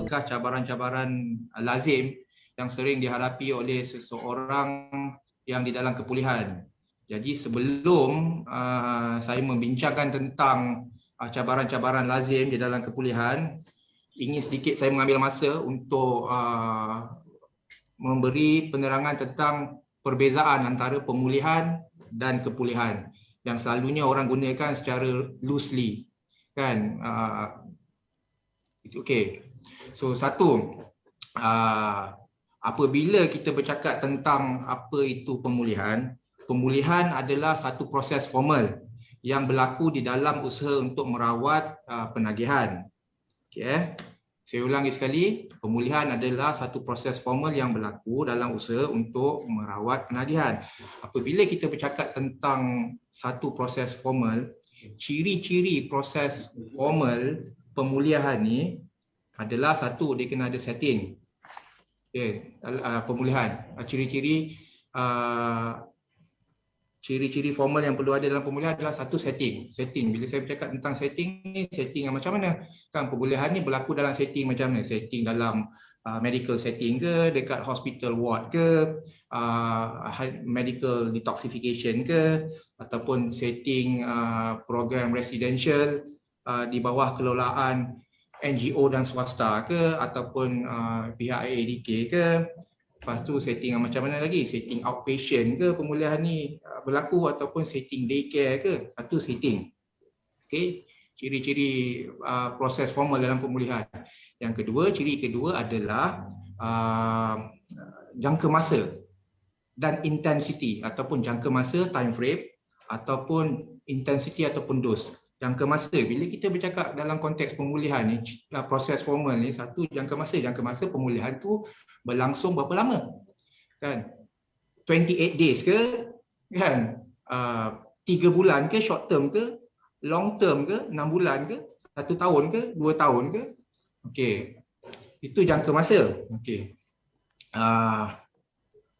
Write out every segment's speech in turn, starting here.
adakah cabaran-cabaran lazim yang sering dihadapi oleh seseorang yang di dalam kepulihan. Jadi sebelum saya membincangkan tentang cabaran-cabaran lazim di dalam kepulihan, ingin sedikit saya mengambil masa untuk memberi penerangan tentang perbezaan antara pemulihan dan kepulihan yang selalunya orang gunakan secara loosely, kan? Okey. So satu, apabila kita bercakap tentang apa itu pemulihan, pemulihan adalah satu proses formal yang berlaku di dalam usaha untuk merawat penagihan. Okey. Saya ulangi sekali, pemulihan adalah satu proses formal yang berlaku dalam usaha untuk merawat penagihan. Apabila kita bercakap tentang satu proses formal, ciri-ciri proses formal pemulihan ni adalah satu, dia kena ada setting. Okay. Pemulihan, ciri-ciri formal yang perlu ada dalam pemulihan adalah satu, setting. Bila saya bercakap tentang setting ni, setting yang macam mana? Kan pemulihan ni berlaku dalam setting macam mana? Setting dalam medical setting ke, dekat hospital ward ke, medical detoxification ke, ataupun setting program residential di bawah kelolaan NGO dan swasta ke, ataupun pihak IADK ke. Lepas tu setting yang macam mana lagi? Setting outpatient ke pemulihan ni berlaku, ataupun setting daycare ke? Satu setting. Okey, ciri-ciri proses formal dalam pemulihan. Yang kedua, ciri kedua adalah jangka masa dan intensity, ataupun jangka masa, time frame, ataupun intensity ataupun dos. Jangka masa, bila kita bercakap dalam konteks pemulihan ni, proses formal ni, satu, jangka masa pemulihan tu berlangsung berapa lama? Kan? 28 days ke? Kan? 3 bulan ke, short term ke, long term ke, 6 bulan ke, 1 tahun ke, 2 tahun ke? Okey. Itu jangka masa. Okey.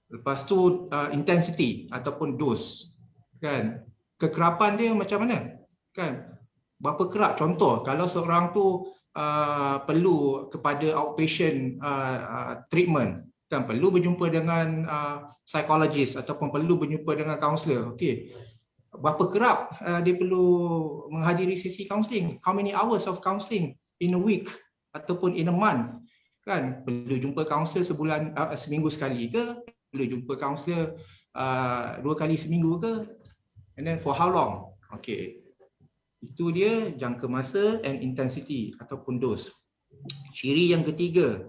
Lepas tu intensity ataupun dos. Kan? Kekerapan dia macam mana? Kan, berapa kerap? Contoh, kalau seorang tu perlu kepada outpatient treatment, kan, perlu berjumpa dengan psikologis ataupun perlu berjumpa dengan kaunselor. Okey, berapa kerap dia perlu menghadiri sesi kaunseling? How many hours of counselling in a week ataupun in a month? Kan, perlu jumpa kaunselor seminggu sekali ke? Perlu jumpa kaunselor 2 kali seminggu ke? And then for how long? Okey. Itu dia jangka masa and intensity ataupun dos. Ciri yang ketiga,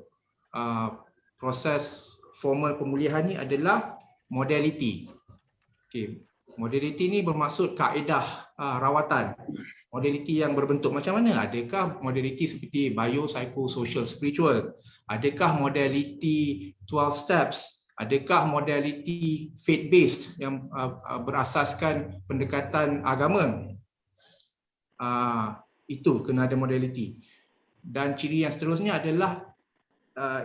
proses formal pemulihan ni adalah modality. Okay. Modality ni bermaksud kaedah rawatan. Modality yang berbentuk macam mana? Adakah modality seperti biopsychosocial spiritual? Adakah modality 12 steps? Adakah modality faith based yang berasaskan pendekatan agama? Itu kena ada modality. Dan ciri yang seterusnya adalah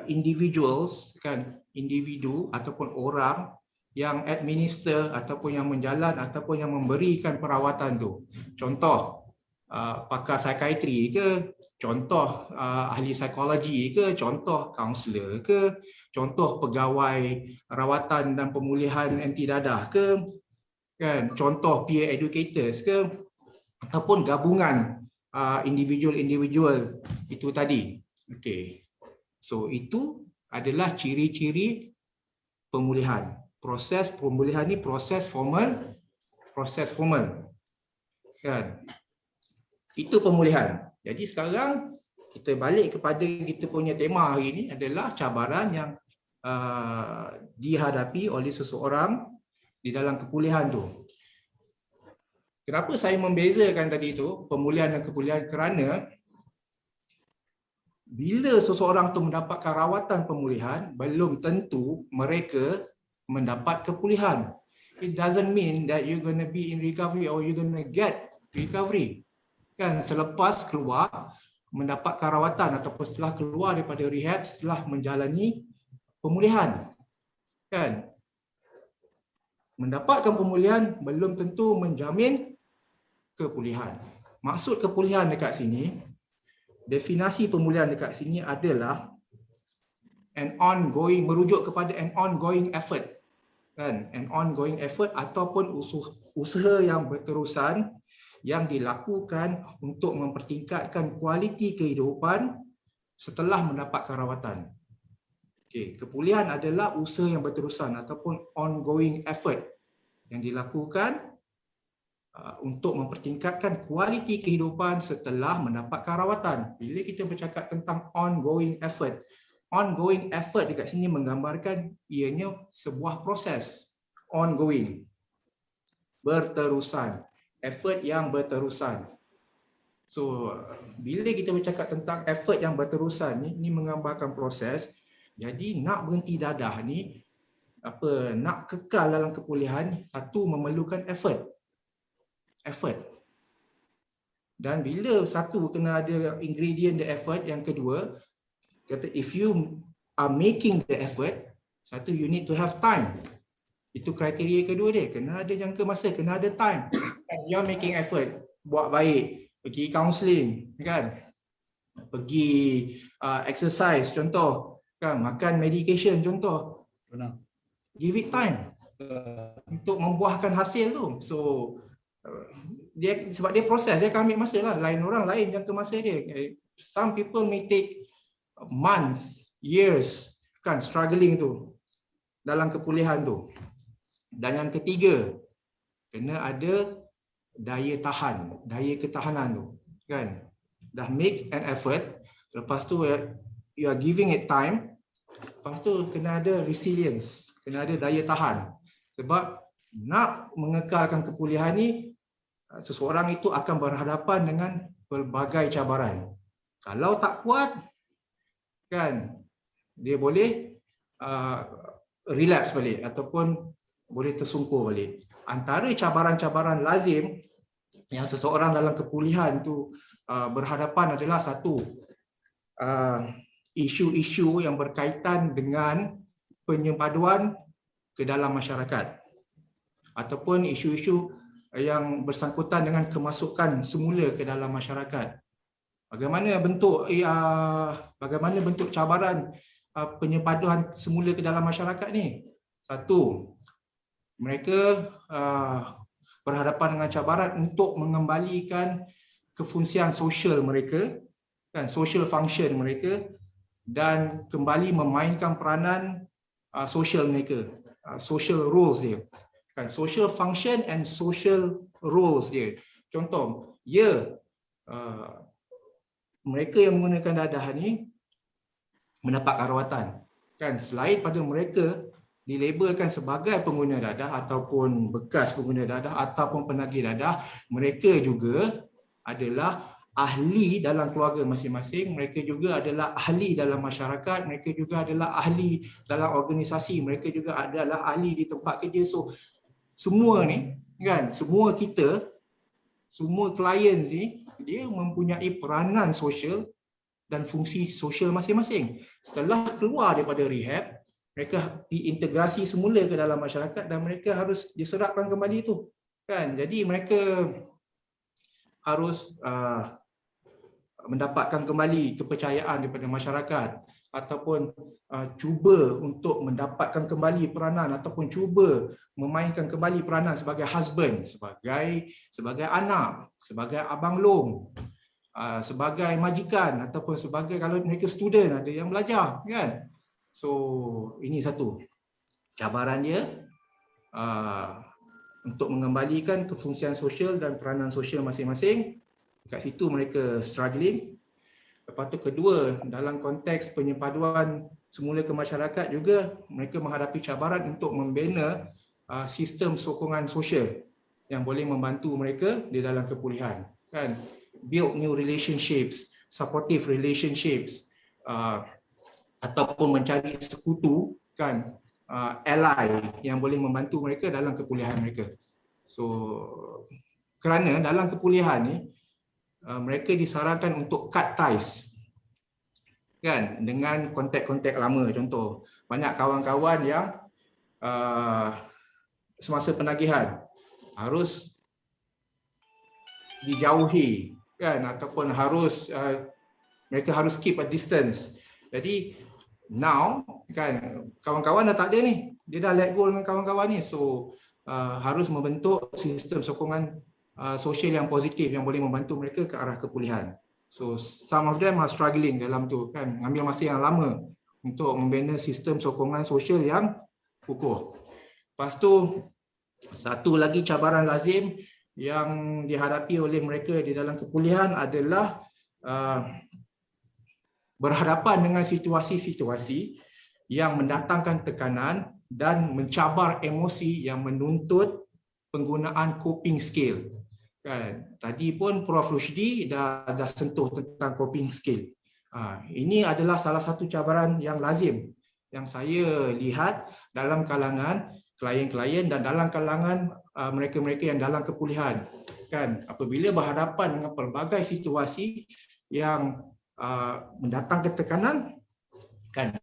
individuals, kan, individu ataupun orang yang administer ataupun yang menjalan ataupun yang memberikan perawatan tu. Contoh, pakar psikiatri ke, contoh ahli psikologi ke, contoh kaunselor ke, contoh pegawai rawatan dan pemulihan anti dadah ke, kan, contoh peer educators ke, ataupun gabungan individual itu tadi. Okey. So itu adalah ciri-ciri pemulihan. Proses pemulihan ni proses formal, kan. Itu pemulihan. Jadi sekarang kita balik kepada kita punya tema hari ini adalah cabaran yang dihadapi oleh seseorang di dalam kepulihan tu. Kenapa saya membezakan tadi itu pemulihan dan kepulihan? Kerana bila seseorang tu mendapatkan rawatan pemulihan, belum tentu mereka mendapat kepulihan. It doesn't mean that you're going to be in recovery or you're going to get recovery. Kan, selepas keluar mendapatkan rawatan ataupun setelah keluar daripada rehab, setelah menjalani pemulihan. Kan? Mendapatkan pemulihan belum tentu menjamin kepulihan. Maksud kepulihan dekat sini, definasi pemulihan dekat sini adalah merujuk kepada an ongoing effort, kan, an ongoing effort ataupun usaha yang berterusan yang dilakukan untuk mempertingkatkan kualiti kehidupan setelah mendapatkan rawatan. Okey, kepulihan adalah usaha yang berterusan ataupun ongoing effort yang dilakukan untuk mempertingkatkan kualiti kehidupan setelah mendapatkan rawatan. Bila kita bercakap tentang ongoing effort dekat sini menggambarkan ianya sebuah proses ongoing, berterusan, effort yang berterusan. So, bila kita bercakap tentang effort yang berterusan ni menggambarkan proses. Jadi nak berhenti dadah ni, nak kekal dalam kepulihan, satu memerlukan effort. Dan bila satu kena ada ingredient the effort, yang kedua kata if you are making the effort, satu you need to have time. Itu kriteria kedua dia, kena ada jangka masa, kena ada time. You are making effort, buat baik, pergi counselling kan, pergi exercise contoh kan, makan medication contoh. Benar. Give it time untuk membuahkan hasil tu. So dia sebab dia proses, dia akan ambil masa lah. Lain orang lain jangka masa dia. Some people may take months, years kan, struggling tu dalam kepulihan tu. Dan yang ketiga, kena ada daya tahan, daya ketahanan tu kan. Dah make an effort, lepas tu you are giving it time, lepas tu kena ada resilience, kena ada daya tahan. Sebab nak mengekalkan kepulihan ni, seseorang itu akan berhadapan dengan pelbagai cabaran. Kalau tak kuat kan, dia boleh relapse balik ataupun boleh tersungkur balik. Antara cabaran-cabaran lazim yang seseorang dalam kepulihan tu berhadapan adalah satu, isu-isu yang berkaitan dengan penyepaduan ke dalam masyarakat ataupun isu-isu yang bersangkutan dengan kemasukan semula ke dalam masyarakat. Bagaimana bentuk cabaran penyepaduan semula ke dalam masyarakat ni? Satu, mereka berhadapan dengan cabaran untuk mengembalikan kefungsian sosial mereka, kan, social function mereka, dan kembali memainkan peranan sosial mereka, social roles dia. Kan, social function and social roles dia. Contoh, mereka yang menggunakan dadah ni mendapatkan rawatan. Kan, selain pada mereka dilabelkan sebagai pengguna dadah ataupun bekas pengguna dadah ataupun penagih dadah, mereka juga adalah ahli dalam keluarga masing-masing, mereka juga adalah ahli dalam masyarakat, mereka juga adalah ahli dalam organisasi, mereka juga adalah ahli di tempat kerja. So semua ni kan, semua kita, semua klien ni, dia mempunyai peranan sosial dan fungsi sosial masing-masing. Setelah keluar daripada rehab, mereka diintegrasi semula ke dalam masyarakat dan mereka harus diserapkan kembali itu. Kan? Jadi mereka harus mendapatkan kembali kepercayaan daripada masyarakat ataupun cuba untuk mendapatkan kembali peranan ataupun cuba memainkan kembali peranan sebagai husband, sebagai anak, sebagai abang long, sebagai majikan ataupun sebagai, kalau mereka student, ada yang belajar kan. So ini satu cabaran dia, untuk mengembalikan kefungsian sosial dan peranan sosial masing-masing. Kat situ mereka struggling. Lepas tu kedua, dalam konteks penyepaduan semula ke masyarakat juga, mereka menghadapi cabaran untuk membina sistem sokongan sosial yang boleh membantu mereka di dalam kepulihan. Kan? Build new relationships, supportive relationships, ataupun mencari sekutu, kan, ally yang boleh membantu mereka dalam kepulihan mereka. So kerana dalam kepulihan ni mereka disarankan untuk cut ties, kan, dengan kontak-kontak lama. Contoh, banyak kawan-kawan yang semasa penagihan harus dijauhi, kan, ataupun harus mereka harus keep a distance. Jadi now kan kawan-kawan dah tak ada ni, dia dah let go dengan kawan-kawan ni, so harus membentuk sistem sokongan sosial yang positif yang boleh membantu mereka ke arah kepulihan. So some of them are struggling dalam tu kan, ambil masa yang lama untuk membina sistem sokongan sosial yang kukuh. Lepas tu satu lagi cabaran lazim yang dihadapi oleh mereka di dalam kepulihan adalah berhadapan dengan situasi-situasi yang mendatangkan tekanan dan mencabar emosi yang menuntut penggunaan coping skill. Kan? Tadi pun Prof. Rushdi dah sentuh tentang coping skill. Ini adalah salah satu cabaran yang lazim yang saya lihat dalam kalangan klien-klien dan dalam kalangan mereka-mereka yang dalam kepulihan. Kan? Apabila berhadapan dengan pelbagai situasi yang mendatangkan tekanan, kan,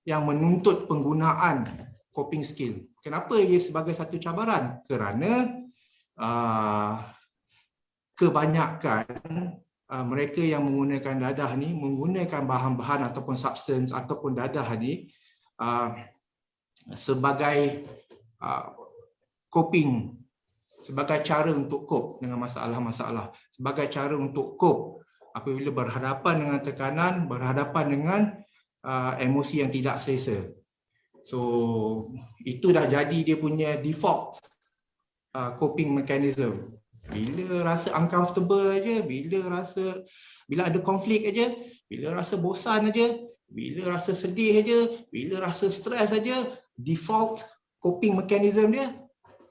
yang menuntut penggunaan coping skill. Kenapa ia sebagai satu cabaran? Kerana kebanyakan mereka yang menggunakan dadah ni menggunakan bahan-bahan ataupun substance ataupun dadah ni sebagai coping, sebagai cara untuk cope dengan masalah-masalah, sebagai cara untuk cope apabila berhadapan dengan tekanan, berhadapan dengan emosi yang tidak selesa. So itu dah jadi dia punya default coping mechanism. Bila rasa uncomfortable aja, bila ada konflik aja, bila rasa bosan aja, bila rasa sedih aja, bila rasa stres aja, default coping mechanism dia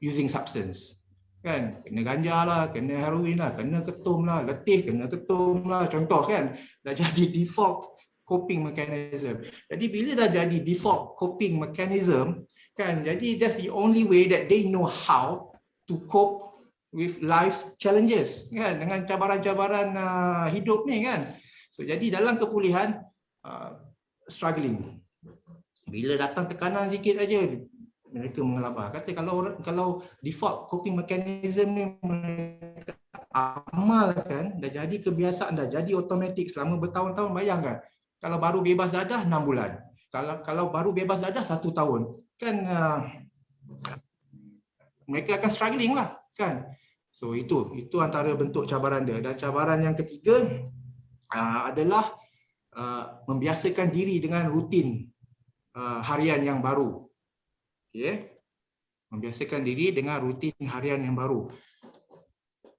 using substance. Kan, kena ganja lah, kena heroin lah, kena ketum lah, letih kena ketum lah, contoh kan, dah jadi default coping mechanism. Jadi bila dah jadi default coping mechanism, kan, jadi that's the only way that they know how to cope with life's challenges, kan, dengan cabaran-cabaran hidup ni kan. So jadi dalam kepulihan struggling. Bila datang tekanan sikit aja mereka mengelabah. Kata kalau default coping mechanism ni mereka amalkan, dah jadi kebiasaan, dah jadi automatik selama bertahun-tahun, bayangkan. Kalau baru bebas dadah 6 bulan. Kalau baru bebas dadah 1 tahun. Kan mereka akan struggling lah, kan. So itu antara bentuk cabaran dia. Dan cabaran yang ketiga adalah membiasakan diri dengan rutin harian yang baru. Okay. Membiasakan diri dengan rutin harian yang baru.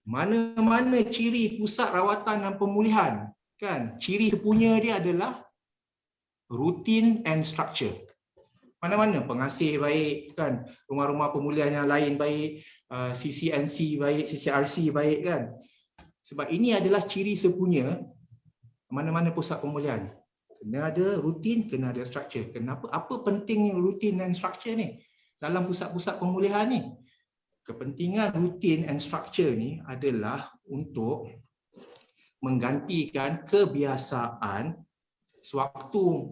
Mana-mana ciri pusat rawatan dan pemulihan, kan, ciri punya dia adalah rutin and structure. Mana-mana pengasih baik, kan, rumah-rumah pemulihan yang lain baik, CCNC baik, CCRC baik, kan. Sebab ini adalah ciri sepunya mana-mana pusat pemulihan. Kena ada rutin, kena ada structure. Kenapa? Apa pentingnya rutin dan structure ni dalam pusat-pusat pemulihan ni? Kepentingan rutin and structure ni adalah untuk menggantikan kebiasaan sewaktu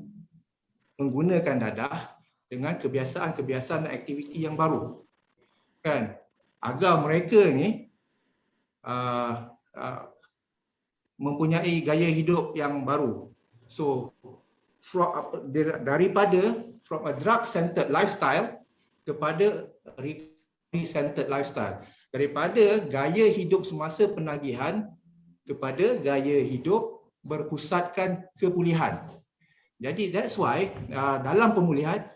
menggunakan dadah dengan kebiasaan-kebiasaan dan aktiviti yang baru. Kan? Agar mereka ni mempunyai gaya hidup yang baru. So daripada from a drug-centered lifestyle kepada recovery-centered lifestyle. Daripada gaya hidup semasa penagihan kepada gaya hidup berpusatkan kepulihan. Jadi that's why dalam pemulihan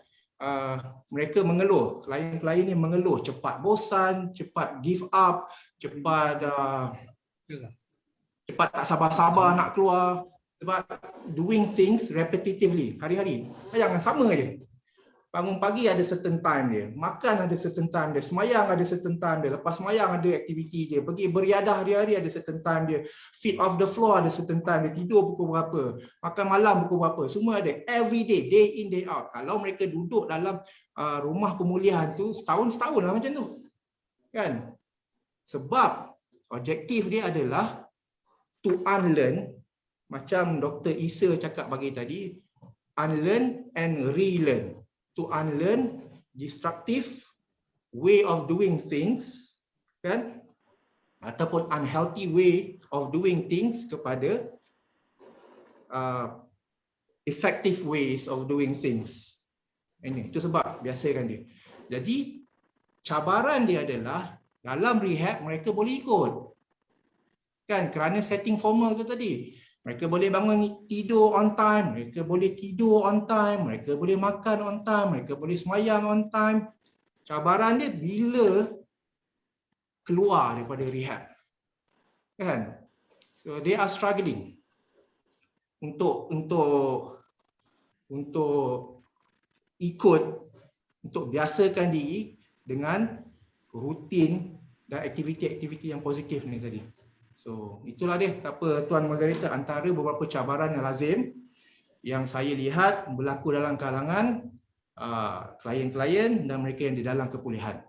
mereka mengeluh, klien-klien ni mengeluh cepat bosan, cepat give up, cepat tak sabar-sabar nak keluar, sebab doing things repetitively hari-hari. Bayangkan sama je. Bangun pagi ada certain time dia, makan ada certain time dia, semayang ada certain time dia, lepas semayang ada aktiviti dia, pergi beriadah hari-hari ada certain time dia, feed off the floor ada certain time dia, tidur pukul berapa, makan malam pukul berapa, semua ada, every day, day in day out. Kalau mereka duduk dalam rumah pemulihan tu setahun lah macam tu, kan? Sebab objektif dia adalah to unlearn, macam Dr. Isa cakap pagi tadi, unlearn and relearn. To unlearn destructive way of doing things, kan, ataupun unhealthy way of doing things kepada effective ways of doing things. Ini itu sebab biasakan dia. Jadi cabaran dia adalah dalam rehab mereka boleh ikut. Kan kerana setting formal tu tadi. Mereka boleh bangun tidur on time, mereka boleh tidur on time, mereka boleh makan on time, mereka boleh sembahyang on time. Cabaran dia bila keluar daripada rehab. Kan? So they are struggling untuk ikut, untuk biasakan diri dengan rutin dan aktiviti-aktiviti yang positif ni tadi. So itulah dia apa Tuan Margarita, antara beberapa cabaran yang lazim yang saya lihat berlaku dalam kalangan klien-klien dan mereka yang di dalam kepulihan.